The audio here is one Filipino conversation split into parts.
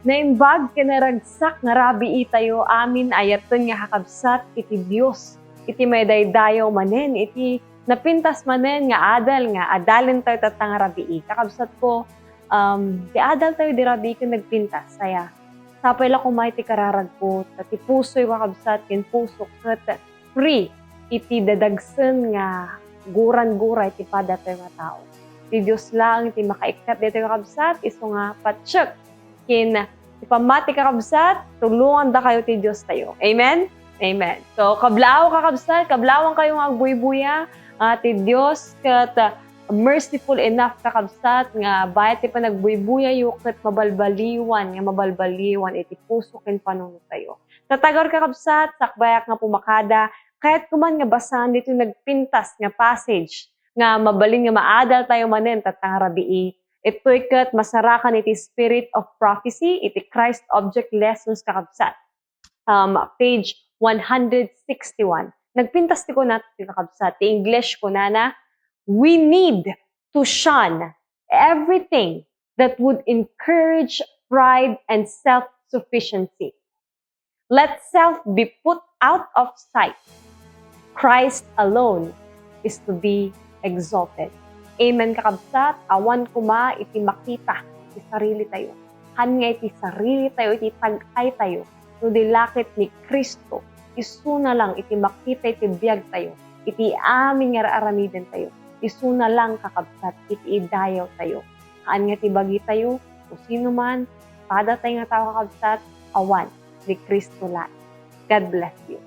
Naimbag kinaragsak nga rabi itayo amin ayaton nga kakabsat iti Dios. Iti may daydayaw manen, iti napintas manen nga adal nga adalin tayo tatang rabi. Kakabsat ko, ti adal tayo di rabi ko nagpintas. Saya, sapay la kumay ti kararagpo, ti puso'y kakabsat, kin puso kat free, iti dadagsen nga guran-guray ti pada tayo nga tao. Ti Diyos lang, iti makaikat dito kakabsat, iso nga patsyek, kin ipamati kakabsat, tulungan da kayo ti Diyos tayo. Amen? Amen. So, kablaw kakabsat, kablawan kayo nga agbuy-buya, ti Diyos kat merciful enough kakabsat nga bayat ti panagbuy-buya yu kat mabalbaliwan iti puso ken panunod tayo. Tatagor kakabsat, sakbayak nga pumakada, kahit kuman nga basahan dito nagpintas nga passage nga mabalin nga maadal tayo manen tatang rabii. Ito'y kat masarakan iti Spirit of Prophecy, iti Christ Object Lessons kakabsat. Page 161. Nagpintas ti ko natin ti kakabsat. Ti English ko na, we need to shun everything that would encourage pride and self-sufficiency. Let self be put out of sight. Christ alone is to be exalted. Amen kakabsat, awan kuma iti makita iti sarili tayo. Han nga iti sarili tayo, iti tag-ay tayo. No dilakit ni Kristo, isuna lang iti makita iti biyag tayo. Iti amin nga aramiden tayo. Isuna lang kakabsat, iti idayaw tayo. Han nga iti bagi tayo, o sino man, pada tayo nga tao kakabsat, awan ni Kristo lang. God bless you.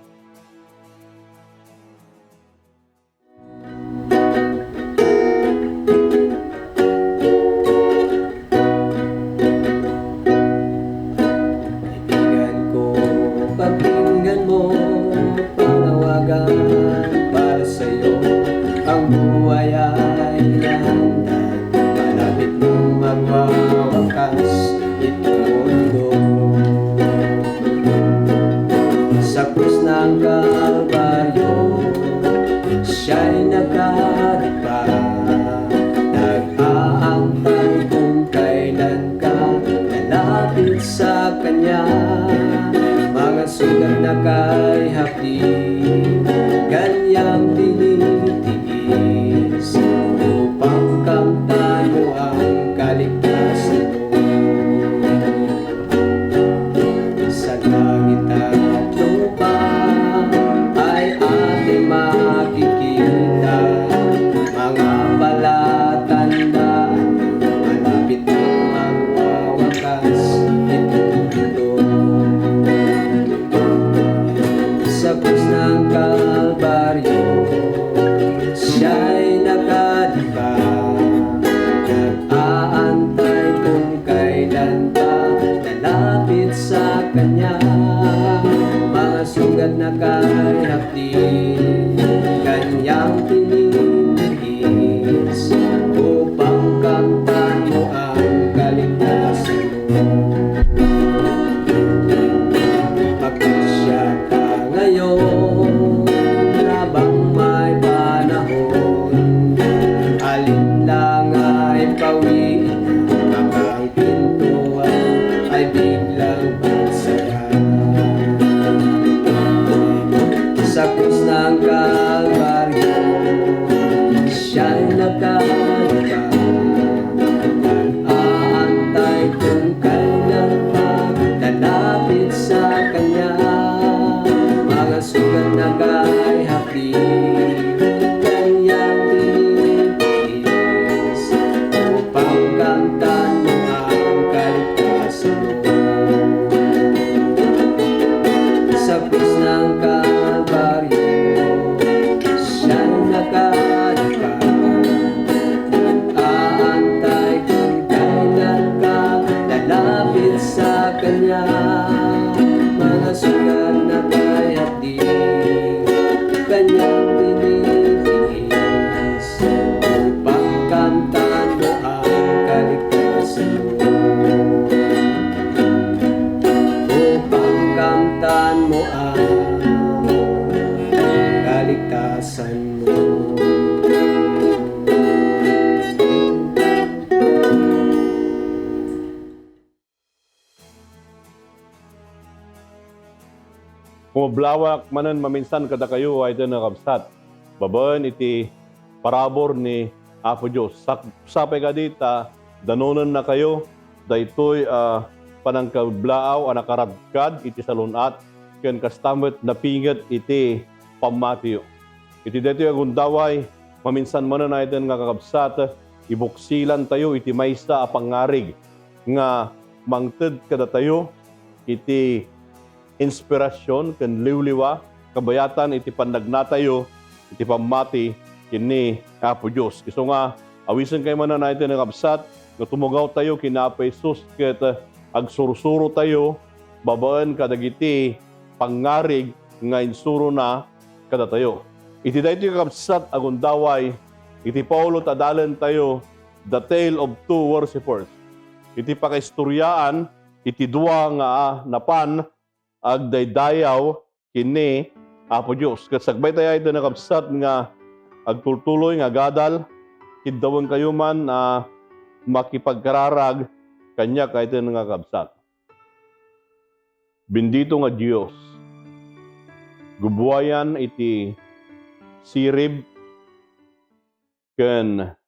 Sugat na kay hapdi, kanyang tinitiis, upang kamtan mo ang kaligtasan mo. Sa langit at lupa ay ating makikita, mga palatandaan, malapit na magwawakas itong mundo. Sa krus ng Kalbaryo, siya'y nakadiba, nag-aantay kung kailan pa lalapit sa kanya. Mga sugat na kay hapdi, kanyang tinitiis, upang kamtan mo ang kaligtasan mo. Magpasya ka ngayon, habang may panahon, alin lang ay pawiin, baka ang pintuan ay biglang magsara. Sa krus ng Kalbaryo, siya'y nakadiba, nag-aantay kung kailan pa lalapit sa kanya. Mga sugat na kay hapdi, kanyang tinitiis, upang kamtan mo ang kaligtasan mo. Sa krus ng Kalbaryo, siya'y nakadiba, nag-aantay kung kailan ka lalapit sa kanya. Mga sugat na kay hapdi, kanyang tinitiis, upang kamtan mo ang kaligtasan mo. Upang kamtan mo ang kaligtasan mo. Kumablawak manan maminsan kada kayo ay ito nakabsat. Babaen iti parabor ni Apo Diyos. Sapay ka dita, danunan na kayo, daytoy panangkablaaw anakaradkad iti salunat, ken kastamot napingat iti pamatiyo. Iti daytoy agundaway, maminsan manan ay ito nga kakabsat, ibuksilan tayo iti maysa a pangarig nga mangted kada tayo iti inspirasyon ken liwliwa kabayatan iti pandagnatayo iti pamati kini Apo Dios. Isu nga awisen kay man na iti nakabsat nga tumugaw tayo kina Apo Jesus ket agsursuro tayo babaen kadagiti pangarig nga insuro na kada tayo. Iti daytoy kakabsat agundaway iti Paulo tadalan tayo the tale of two worshipers. Iti pakaistoryaan iti duwa nga napan agdaydayaw kini Apo Dios. Ket sagbay tayo ito nakabsat nga agtultuloy nga gadal kidawon kayo man makipagkararag kanya kahit ito nakabsat. Bendito nga Dios. Gubuayan iti sirib ken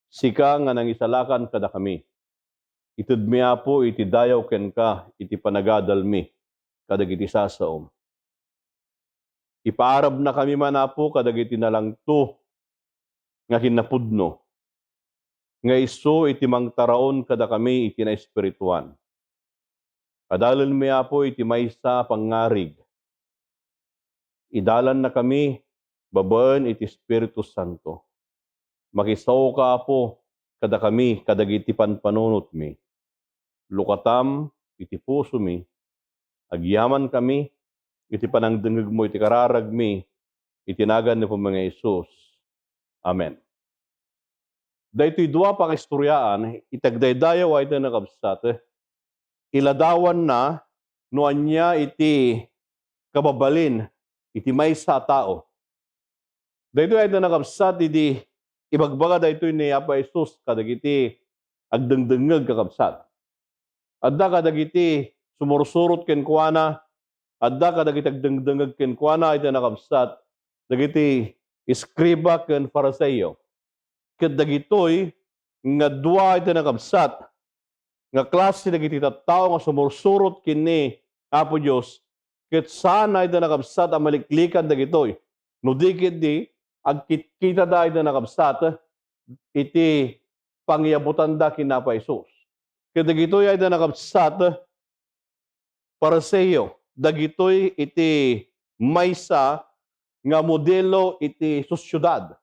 sika nga nangisalakan kada kami. Itud mi Apo iti dayaw ken ka iti panagadal mi kadagiti sasaom. Ipaarab na kami man Apo kadagiti nalangto nga kinapudno. Nga isu iti mangtaraon kada kami iti na espirituan. Adalan mi Apo iti maysa pangarig. Idalan na kami babaen iti Espiritu Santo. Makisaw ka Apo kada kami kadagiti panpanunot mi. Lukatam iti puso mi. Agyaman kami, iti panangdengeg mo, iti kararag mi, itinagan ni po mga Isus. Amen. Daytoy dua pang istoryaan, itagdaydayaw ay ito nakabsat, iladawan na, nuan niya iti kababalin, iti maysa tao. Daytoy ay ito nakabsat, iti ibagbaga daytoy ni Apo Isus, kadagiti agdengdengeg kakabsat. Adda kadagiti sumursurot ken kuana, adda kadagiti agdengdengeg ken kuana iti nakabsat, dagiti iskriba ken fariseyo. Ket dagitoy nga dua iti nakabsat, nga klase dagiti tattao nga sumursurot kini Apo Dios, ket sana iti nakabsat a maliklikan dagitoy. No dikit di agkitkita da iti nakabsat iti pangyabutan da ken Apo Jesus. Ket dagitoy iti nakabsat Fariseyo, dagitoy iti maysa nga modelo iti sosyudad.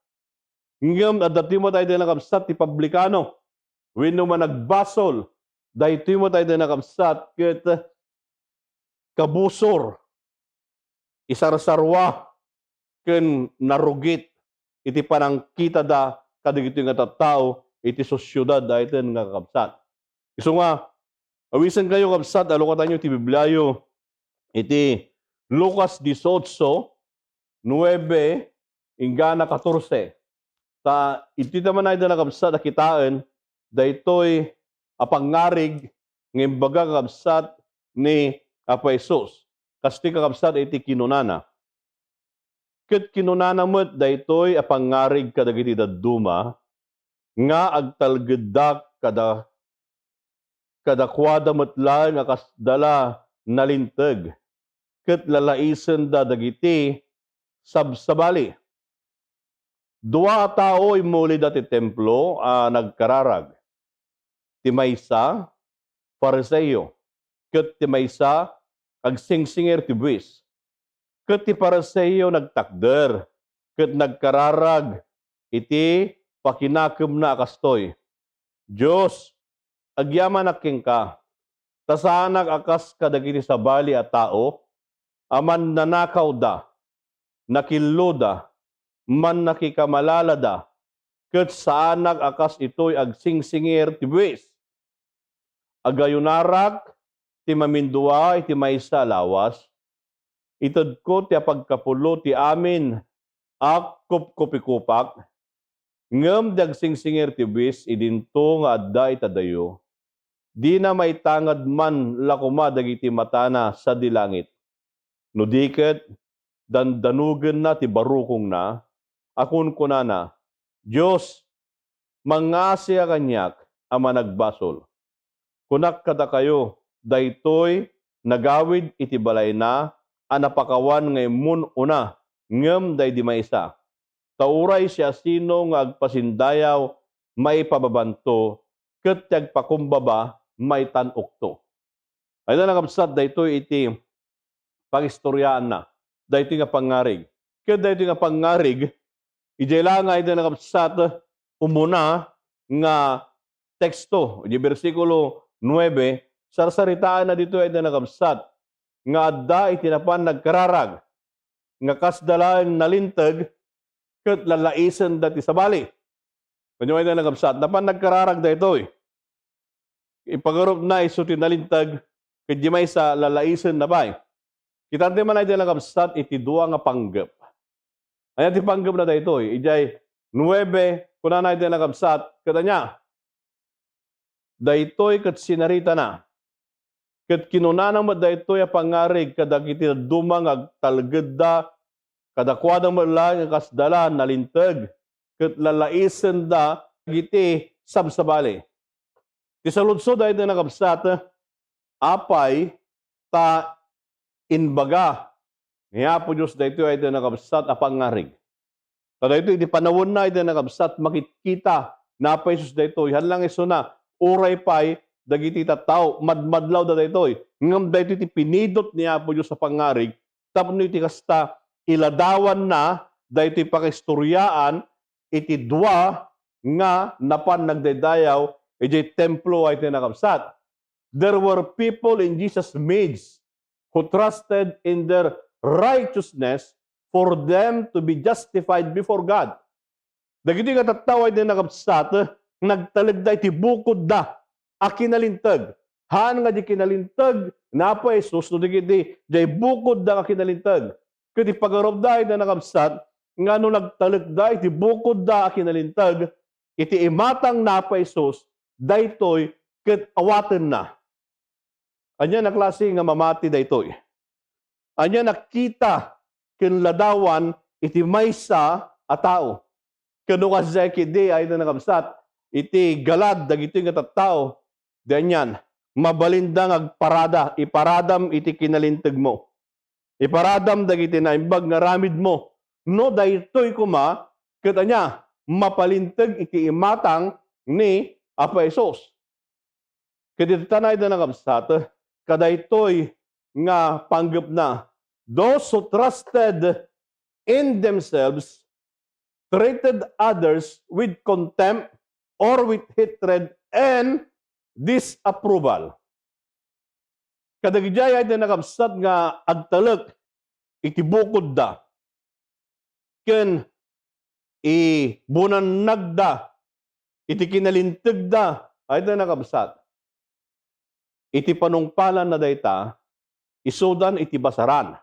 Ngem adati mo tayo nakabsat ti publikano, wenno man nagbasol, daytoy mo tayo nakabsat ket kabusor, isarsarwa ken narugit iti panangkita da kadagitoy nga tattao iti sosyudad daytoy nga kakabsat. Isu nga awisan kayo kabsat, alokatan nyo iti Biblayo, iti Lucas 18, 9, ingana 14. Iti naman na ito nakabsat, nakitaan, daytoy apangarig, ng baga kabsat ni Apo Jesus. Kasti kakabsat iti kinunana. Ket kinunana mo't daytoy apangarig kadagiti dadduma, nga agtalgedak kadakwada metla nga kasdala nalinteg. Ket lalaisen da dagiti sabsabali. Dua tao imuli dati templo nagkararag. Ti maysa Fariseyo. Ket ti maysa agsingsingir ti buwis. Ket ti Fariseyo nagtakder. Ket nagkararag iti pakinakem na kastoy. Diyos, agyaman aking ka, tasanag akas kadagiti sabali a tao, aman nanakaw da, nakilloda, man nakikamalalada, ket saanag akas ito'y agsingsingir ti buwis. Agayunarak, ti mamindua, iti maysa lawas, itod ko ti apagkapulo ti amin, kupikupak, ngem dagsingsingir ti buwis, idinto nga adda itadayo, di na may tangad man lakuma dagiti matana sa dilangit. No diket, dandanugan na ti barukong na, akun ko na, Diyos, mangasya kanyak ama nagbasol. Kunak kada kayo, daytoy nagawid iti balay na, anapakawan ngay mun una, ngem day di maysa. Tauray siya sino nga agpasindayaw, may pababanto, ket pakumbaba, may tanukto. Ay na nakapsat, daytoy iti pangistoryaan na. Daytoy nga pangarig. Ket daytoy nga pangarig, ijay lang nga iti nakapsat, umuna nga teksto, di versikulo 9, sarsaritaan na dito ay nakapsat, nga adda itinapan nagkararag, nga kasdalaan nalintag, ket lalaisen dati sa bali. Kanya ay nakapsat, napan nagkararag da ito ipagarup na iso tinalintag, ket di may sa lalaisen na bay. Kita man ay nakapsat, iti dua nga panggap. Ayan ti panggap na da ito ijay 9, kuna na iti nakapsat, katanya, daytoy ket sinarita na. Ket kinunana mo daytoy a pangarig kadagiti dumang agtalgedda kadakwada mo lang nga kasdalan nalintag ket lalaisen da giti sabsabali. Ti saludso daytoy nakabsat apay ta inbaga niya po Diyos daytoy ay nakabsat a pangarig. Kadaytoy di panawon na ay nakabsat makikita na pa Jesus daytoy hanlang iso na uray pay dagiti tattao madmadlaw da daytoy ngem daytoy ti pinidot niya po Dios sa pangarig tapno iti kasta iladawan na daytoy pakastoryaan iti dua nga napan nagdaydayaw iti templo ay tinakabsat. There were people in Jesus' midst who trusted in their righteousness for them to be justified before God. Dagiti nga tattao ay tinakabsat nagtalagda iti bukod da a kinalintag. Haan nga di kinalintag na pa Jesus no digiti jay bukod da a kinalintag. Ket pagarob da iti nakabsat nga no nagtalagda iti bukod da a kinalintag iti imatang na pa Jesus daytoy ket awaten na. Anya na klase nga mamati daytoy. Anya nakita ken ladawan iti maysa a tao. Kano kasi kidi ay nakabsat iti galad dagiti nga tattao danyan mabalindang agparada iparadam iti kinalinteg mo iparadam dagiti naimbag nga ramid mo no daytoy kuma ket anya mapalinteg iti imatang ni Apa Hesus. Ket iti tanay da nakabsat kadaytoy nga panggep na those who trusted in themselves treated others with contempt or with hatred and disapproval. Kadagijay ay nakabsat nga agtalek iti bukod da. Ken bunan nagda iti kinalinteg da ay nakabsat. Iti panungpalan na dayta isudan iti basaran.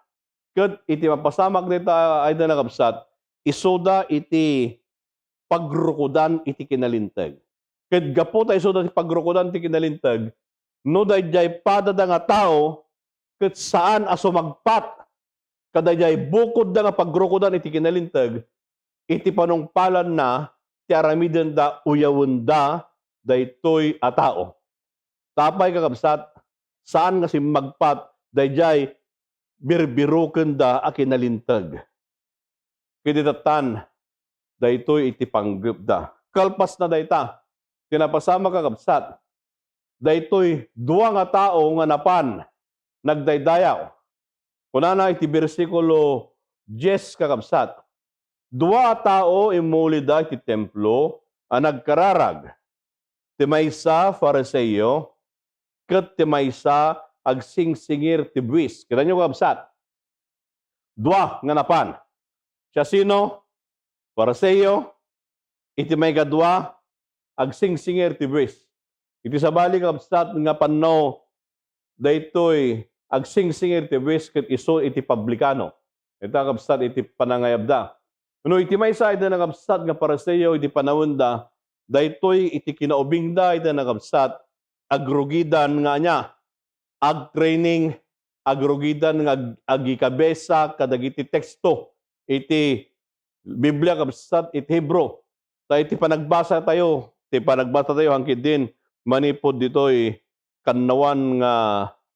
Ket iti mapasamak dayta ay nakabsat isuda iti pagrukudan iti kinalinteg. Ket gapo ta isuda iti pagrukudan iti kinalinteg, no dayjay padada nga tao ket saan aso magpat kadayjay bukod da nga pagrukudan iti kinalinteg, iti panungpalan na ti aramiden da uyawon da daytoy a tao. Tapay kakabsat saan nga si magpat dayjay birbiruken da a kinalinteg. Kiditatan daytoy iti panggep da. Kalpas na dayta, kinapasama kakabsat, daytoy dua nga tao nga napan, nagdaydayaw. Kunana iti versikulo 10 kakabsat, dua tao imuli da iti templo, ang nagkararag, ti maysa Fariseo, ket ti maysa agsingsingir ti buwis. Kita nyo kakabsat, dua nga napan. Siya sino? Fariseo, iti may gadwa, agsingsingir ti buwis. Iti sabali kabsat nga panno, daytoy agsingsingir ti buwis ket iso iti publikano. Ito kabsat iti panangayabda. No iti may sa iti nakabsat nga Fariseo iti panawon da, daytoy iti kinaubing da iti nakabsat agrugidan nga niya, ag-training, agrugidan nga agikabesa kadagiti teksto iti Biblia kabsat iti Hebro. Ta iti panagbasa tayo hangkit din manipod ditoy kannawan nga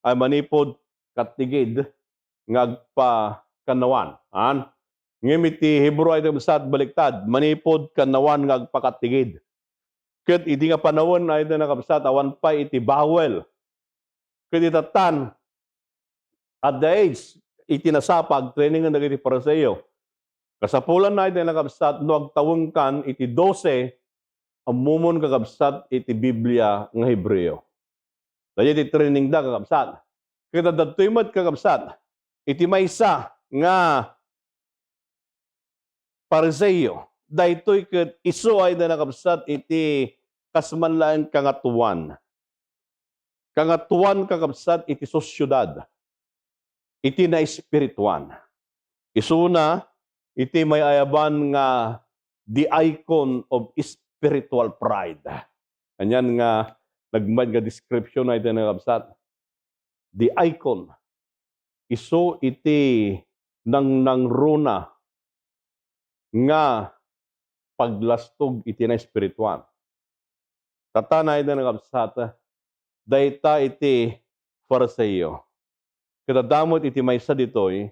ay manipod katigid nga agpa kannawan. Ngem iti Hebro ay kabsat baliktad manipod kannawan nga agpakatigid. Ket iti nga panahon ay nakabsat awan pa iti bawel. Ket itatan at the age iti nasapag training nga dagiti Pariseo. Kasapulan na iti nakabsat no agtaweng kan iti 12 amumon kakabsat iti Biblia nga Hebreo. Dahil iti training da kakabsat. Kita datoy met kakabsat iti maysa nga Pariseo. Daytoy ket isu ay nakabsat iti kasmanlaan kangatuan. Kangatuan kakabsat iti sosyudad. Iti na espirituan. Isuna iti may ayaban nga the icon of spiritual pride. Anyan nga nagmad nga description na iti nakabsat. The icon. Isu iti nang runa nga paglastog iti na espirituan. Tatana iti nakabsat. Dayta iti Pariseo. Kadadamot iti maysa ditoy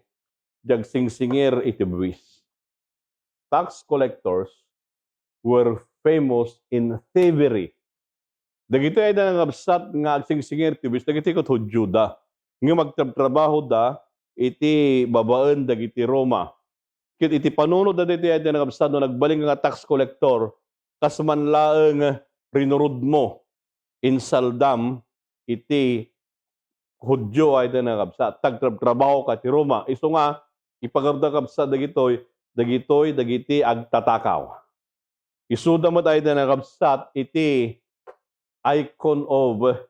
jagsingsingir iti buwis. Tax collectors were famous in thievery. Dagito ay nangabsat nga agsingsingir iti buwis. Dagiti ket Hudyo da. Nga magtrabaho da iti babaen dagiti Roma. Ket iti panunod da diti ay nangabsat no nagbaling nga tax collector kasman laeng rinurud mo insaldam iti Hudyo ay nangabsat. Tagtrabaho ka ti Roma. Isu nga ipagardakab sa dagiti agtatakaw. Isuda mo tayo na nakabsat iti icon of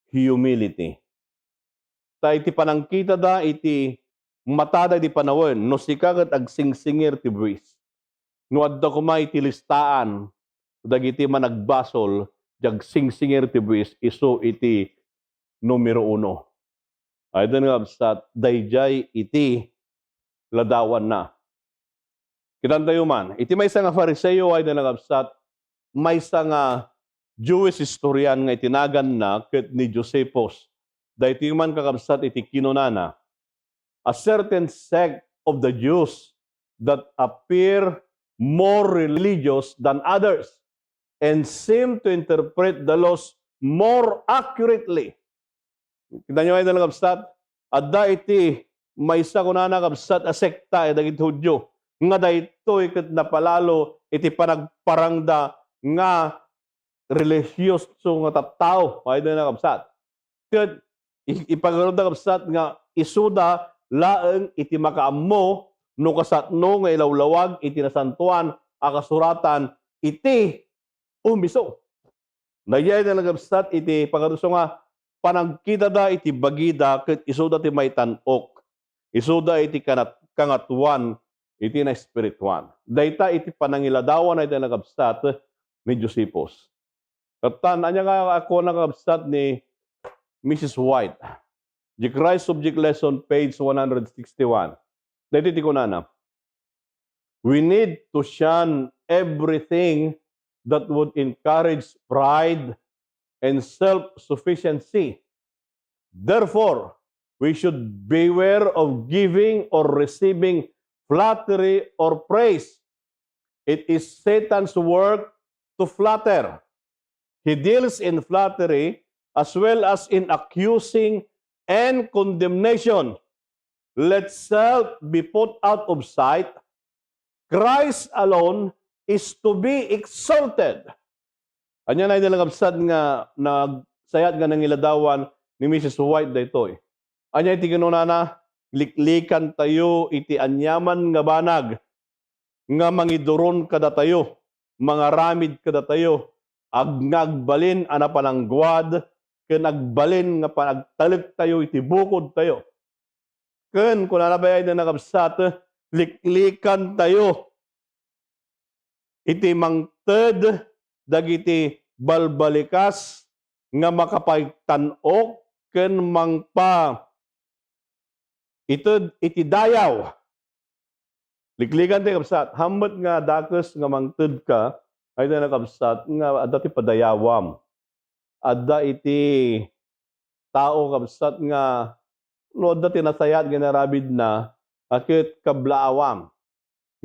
humility. Ta iti panangkita da iti matada iti panawon no sikagat agsingsingir ti buwis. No adda kuma iti listaan dagiti managbasol jagsingsingir ti buwis isu iti numero 1. Ay da nakabsat dayjay iti ladawan na. Kinandayo man, iti maysa nga Fariseo ay nangabsat, maysa nga Jewish historian nga itinagan na ket ni Josephus. Daytoy man kakabsat iti kinunana. A certain sect of the Jews that appear more religious than others and seem to interpret the laws more accurately. Kita nyo ay nangabsat, adda iti maysa kunana kabsat a sekta dagiti Hudyo nga daytoy ket napalalo iti panagparangda nga relihiyoso nga tattao ay na kabsat. Ket ipagaruda kabsat nga isuda laeng iti makaammo no kasatno nga ilawlawag iti nasantuan a kasuratan iti umiso. Dayay na nagabsat iti pagaruso nga panagkita da iti bagida ket isuda ti may tanok. Isuda iti kangatuan iti na espirituan. Dayta iti panangiladawan ay nagabsat ni Josephus. Katan, anya nga ako nagabsat ni Mrs. White. The Christ Subject Lesson, page 161. Dayta iti kunana. We need to shun everything that would encourage pride and self-sufficiency. Therefore, we should beware of giving or receiving flattery or praise. It is Satan's work to flatter. He deals in flattery as well as in accusing and condemnation. Let self be put out of sight. Christ alone is to be exalted. Anya na nilagabsad nga nagsayat nga nangiladawan ni Mrs. White daytoy. Anya iti kinunana, liklikan tayo iti anyaman nga banag, nga mangiduron kada tayo, mga ramid kada tayo, agnagbalin ana pananggwad, ken agbalin nga panagtalik tayo iti bukod tayo. Ken kun anabay na nakabsat, liklikan tayo iti mangted dagiti balbalikas nga makapagtanok ken mangpa iti dayaw. Liklikan tayo kabsat. Hambot nga dakes nga mangted ka, ay na kabsat nga adda ti padayawam. Adda iti tao kabsat nga no adda ti nasayat ginarabid na akit kablaawam.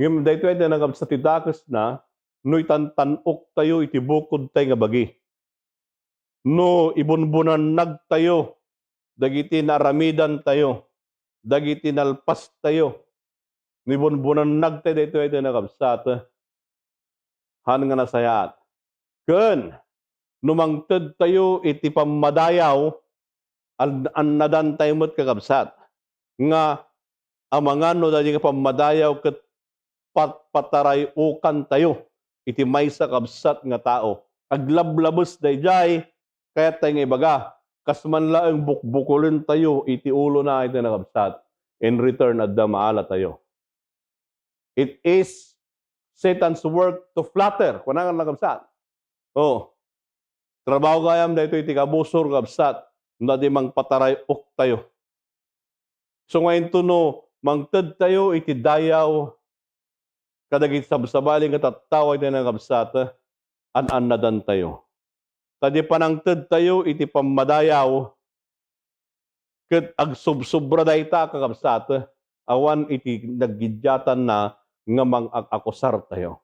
Ngem daytoy adda na kabsat ti dakes na no itantanok tayo iti bukod tayo nga bagi. No ibunbunan tayo, dagiti naramidan tayo, dagiti nalpas tayo, nibunbunan tayo dito ito nakabsat, han nga nasayat. Ken, numangted tayo iti pamadayaw, an nadan tayo mo't kakabsat. Nga, amangan no dadi nga pamadayaw ket patarayukan tayo, iti maysa kabsat nga tao. Aglablabos dayjay, kaya tayo nga ibaga, kasman laeng bukbukulin tayo, iti ulo na ito nakabsat. In return, adda maala tayo. It is Satan's work to flatter. Kung nga nakabsat. Oh, trabaho kayam dito iti kabusor kabsat, na di mang patarayok tayo. So ngayon to no, mangted tayo iti dayaw, kadagit sabsabaling katatawa iti nakabsat, an nadan tayo. Tadi panangted tayo iti pamadayaw, ket agsubsobra dayta kakabsat, awan iti naggidyatan na nga mang-akusar tayo.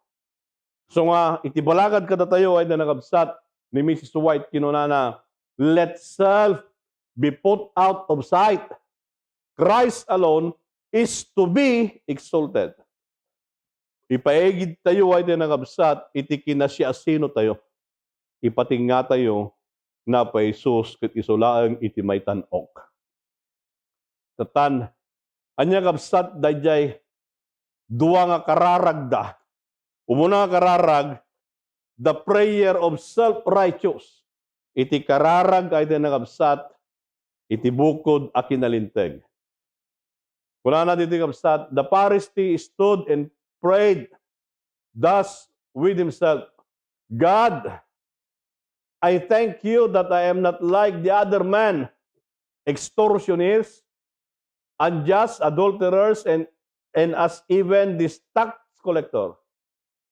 So nga, iti balagad kada tayo ay nakabsat ni Mrs. White kinunana, let self be put out of sight. Christ alone is to be exalted. Ipaegid tayo ay nakabsat, iti kinasiasino tayo. Ipatinga tayo na pa Jesus ket isulaeng iti may tanok. Tatan, anya kabsat dayjay duwa nga kararagda. Umuna nga kararag, the prayer of self-righteous. Iti kararag ay nakabsat, iti bukod a kinalinteg. Kuna na dito kabsat, the Pharisee stood and prayed thus with himself, God, I thank you that I am not like the other men, extortionists, unjust, adulterers, and as even this tax collector.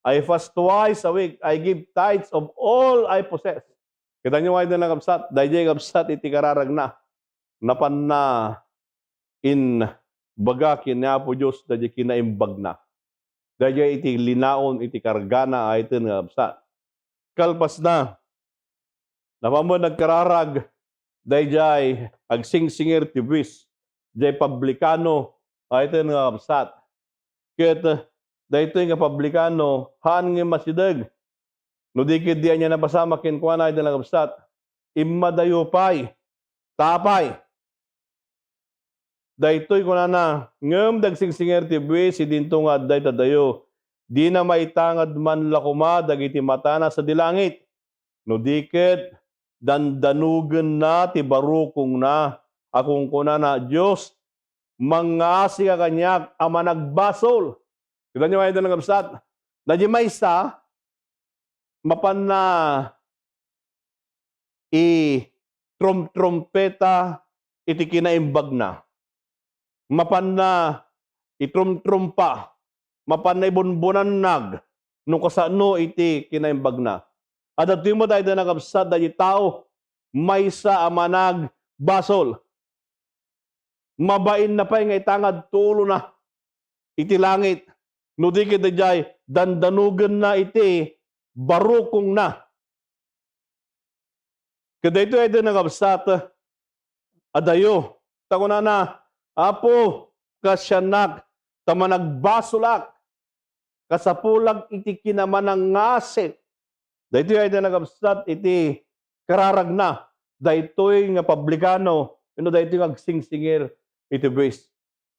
I fast twice a week. I give tithes of all I possess. Kita nyo kayo na kapsat. Dahil kapsat iti kararag na. Napan na in baga kinapo Diyos dahil kinaimbag na. Dahil iti linaon iti kargana ay iti nga kapsat. Kalpas na. Napamo nagkararag dahil agsingsingir ti buwis. Dahil publikano ay iti nga kapsat. Kaya dahil nga publikano, haan nga masidag. No dikit diyan niya napasama kinkuha na ito kapsat. Imadayupay, tapay. Dahil ko na ngam dagsingsingir ti buwis, idinto nga dahil tadayo. Di na maitangad man lakuma, dagiti matana sa dilangit. No dikit, dandanugan na, ti barukong na, akong kuna na, Diyos, mangasi ka kanyak, ama nagbasol. Kita nyo kayo ng kapsat. Nadya may isa, mapan na i-trumpeta iti kinaimbag na. Mapan na i-trumpa. Mapan na ibunbunan nag. Nung kasano iti kinaimbag na. At at mo tayo ng kapsat, dahil tao, may sa amanag basol. Mabain na pa yung itangad tulo na iti langit. No di kita jay, dandanugan na iti, barukong na. Kada ito ay nakabsat, adayo, tako na, apo, kasyanak, tamanagbasulak, kasapulag iti kinamanang ngasit. Dahito ay nakabsat, iti kararag na, dahito nga publikano, dahito nga agsingsingir, iti buwis.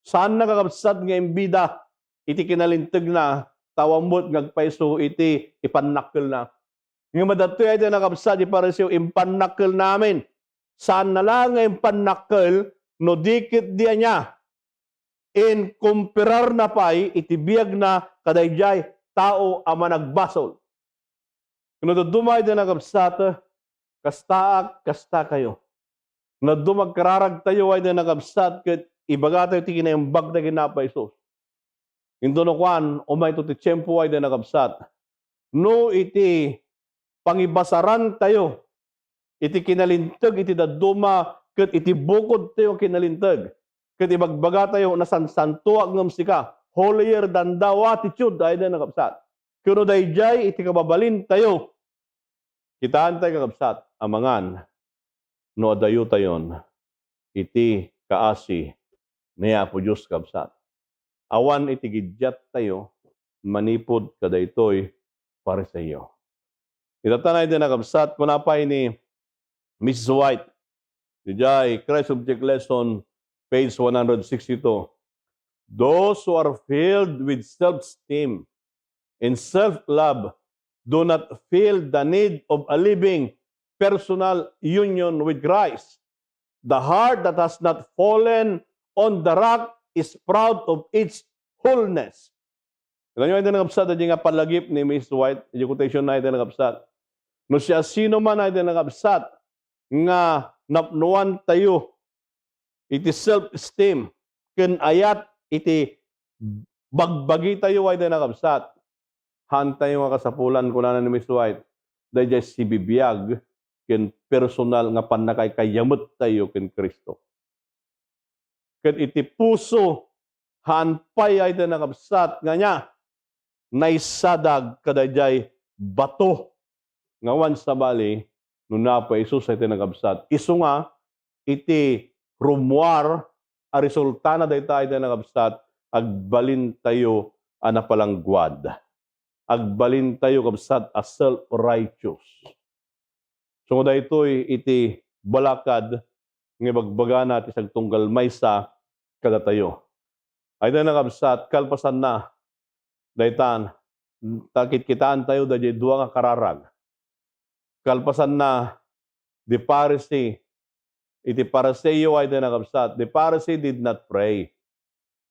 Saan nakakabsat nga imbida, iti kinalintag na, tawamot ngagpaiso iti ipanakil na. Nga madatoy ay nakabsat, iparasiyo impanakil namin. Saan na lang nga impanakil, no dikit diya niya. In kumpirar na pa'y, itibiyag na kadayjay, tao ama nagbasol. Kung dumay din nakabsat, kasta kayo. Na dumagkararag tayo ay din nakabsat, ibaga tayo ti kinaimbag na ginapa Isus. Indo no kwan, umay to ti tiyempo ay da nakabsat. No iti pangibasaran tayo, iti kinalintag, iti daduma, ket iti bukod tayo kinalintag. Ket ibagbaga tayo nasansantuag ngam sika, holier than thou attitude ay da nakabsat. Kuno dayjay iti kababalin tayo. Kitaan tayo kakabsat, amangan, no adayo tayon, iti kaasi, niya po Diyos kabsat. Awan iti gidyat tayo, manipod kadaytoy para sa iyo. Itatanay din nakabsat, kunapay ni Mrs. White, dijay Christ Object Lesson, page 162. Those who are filled with self-esteem and self-love do not feel the need of a living personal union with Christ. The heart that has not fallen on the rock is proud of its wholeness. Kaya nyo ay nangabsat, ay nga palagip ni Miss White, education na ay nangabsat. No siya sino man ay nangabsat, nga napnuan tayo, iti self-esteem, ken ayat, iti bagbagi tayo ay nangabsat. Hantay nga kasapulan ko na ni Miss White, dahil si bibiyag, ken personal nga panakay kayamot tayo ken Kristo. Ken iti puso, hanpay ay nakabsat, nga niya, naisadag kadayjay bato, ngawan sa bali, nuna pa Isus ay tinagabsat. Isu nga, iti rumwar, a resulta na dahi tayo tinagabsat, agbalin tayo anapalangguad. Agbalin tayo kabsat as self-righteous. So daytoy iti balakad ng ibagbaga natin sa tunggal maysa kada tayo. Ay na nakabsat, kalpasan na, daytan, takit kitaan tayo dahil duwa nga kararag. Kalpasan na, the Pharisee, iti Phariseo ay na nakabsat. The Pharisee did not pray.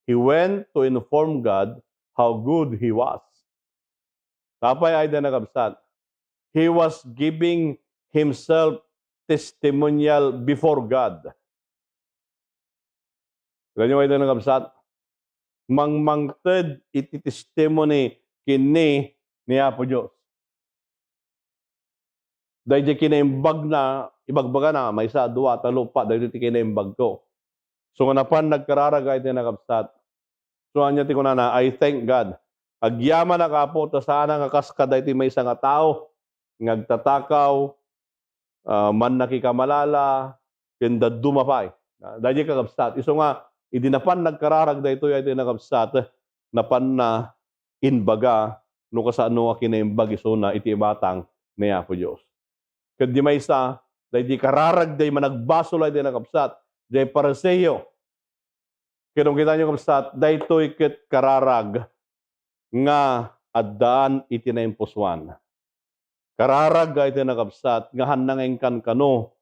He went to inform God how good he was. Tapay ay nakabsat. He was giving himself testimonial before God. Ganyan ay nakabsat. Mangmangted iti testimony kini ni Apo Diyos. Dahil di kinaimbag na, ibagbaga na, may isa, dua, talupa, dahil di kinaimbag ko. So nga napan nagkararagay din nakabsat. So anya ti ko na, I thank God. Agyaman na kapo, ta sana nga kaskada iti may isang tao, ngagtatakaw, man nakikamalala, kenda dumapay. Dahil kakabsat. Iso nga, idinapan nagkararag da ito ay nakabsat, napan na inbaga, no kasano nga kinaimbag iso na iti batang ni Apo Diyos. Kadi may isa, dahil di kararag, dahil managbasol ay nakabsat, dahil Phariseo. Kaya kita nyo kapsat, dahil ito'y kit kararag, nga addaan iti na impuswan. Kararag ay tinakabsat, nga hanangin kan kano,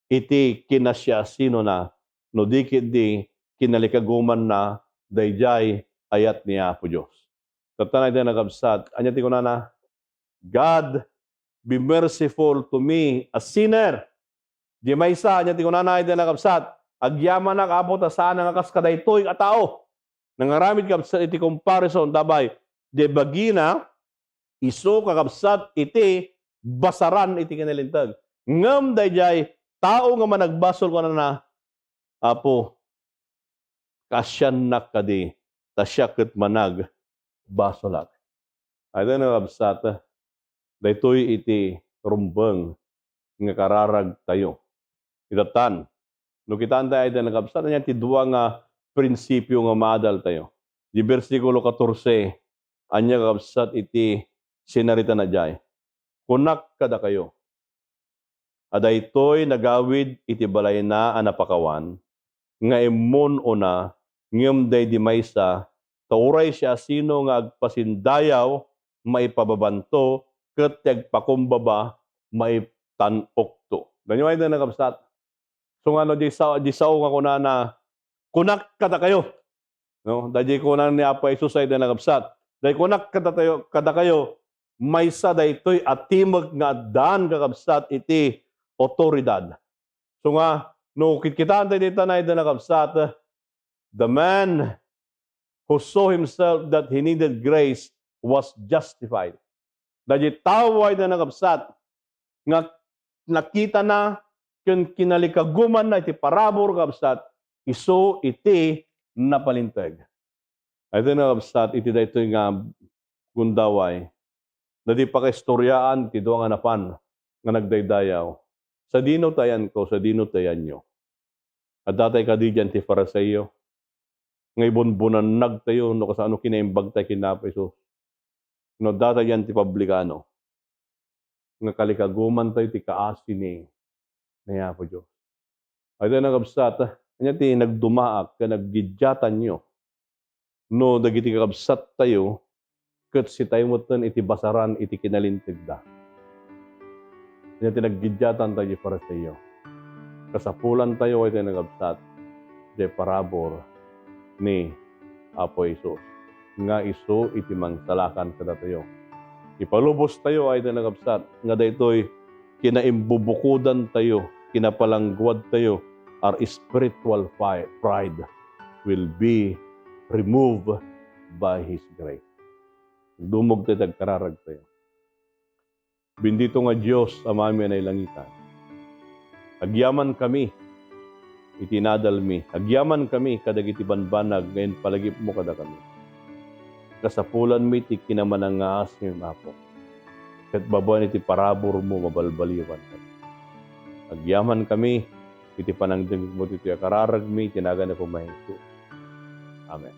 iti kinasya sino na, no dikit di kinalikaguman na, dayjay ayat ni Apo Diyos. Tatanay tinakabsat, anya ti ko na, God, be merciful to me, a sinner. Di may isa, anya ti ko na ay tinakabsat, agyaman na kapo ta saan nga kaskaday to'y atao. Nangaramid kapsat iti comparison, dabay, di bagina, iso kakapsat iti basaran iti kinalintag. Ngam dayjay tao nga managbasol ko na Apo, kasyan nak kadi, tasyaket manag basolak. Ay na kakapsat, daytoy iti rumbeng nga kararag tayo. Itatan, no kitaan tayo ay nakapsat, niya ti duwa nga prinsipyo nga maadal tayo. Di versikulo 14, anya kakabsat iti sinarita na jay. Kunak kada kayo. Aday to'y nagawid iti balay na anapakawan, nga imon una, ngem day di maysa, tauray siya sino nga agpasindayaw, maipababanto, ket agpakumbaba, maitanokto. Ganyan ay na nakabsat. So nga no, di sao nga kunana, kunak kada kayo. No, dahil kunan ni Apo Isus ay nakabsat. Dahil kunak kada kayo, may sa daytoy atimag nga daan kakabsat iti otoridad. So nga, no kitaan tayo dito na nakabsat, The man who saw himself that he needed grace was justified. Dahil taway na nagabsat, nga nakita na, kung kinalikaguman na iti parabor kabsat, iso iti napalinteg. Ito na kabsat, iti da ito nga gundaway, na di pa kaistoryaan, iti doang anapan, nga nagdaydayaw. Sa dino tayan ko, sa dino tayan nyo. At datay ka di dyan ti Farisayo, nga ibon-bunan nagtayo, no kasano kinaimbag tayo kinapay, so, no datay yan ti publikano, nga kalikaguman tayo ti kaasi ni Naya po Diyos. Ay tayo nagabsat, kanya ti nagdumaak, ka naggidyatan nyo. No, dagiti kakabsat tayo, kat si tayo mo iti basaran, iti kinalintig da. Kanya ti naggidyatan tayo para sa iyo. Kasapulan tayo ay tayo nagabsat, di parabor ni Apo Isus. Nga iso iti mangsalakan kada tayo. Ipalubos tayo ay tayo nagabsat, nga da ito'y kinaimbubukudan tayo, kinapalangguad tayo, our spiritual pride will be removed by His grace. Dumog tayo, tagkararag tayo. Bendito nga Diyos, amami na ilangitan. Agyaman kami, itinadalmi. Agyaman kami, kadagiti banbanag, ngayon palagip mo kada kami. Kasapulan mi, ti kinamanangaas ngayon apo. Kat babuan iti parabor mo, mabalbaliwan kami. Agyaman kami, iti panangdingig mo, iti akararag mi, tinaga na pumahinto. Amen.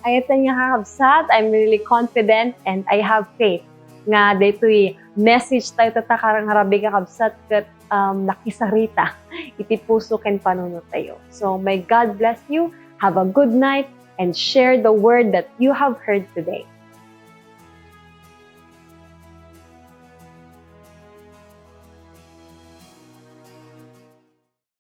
Ayatan nga kakabsat, I'm really confident and I have faith nga daytoy message tayo tatakarang harabi kakabsat kat nakisarita iti puso ken panunot tayo. So may God bless you, have a good night, and share the word that you have heard today.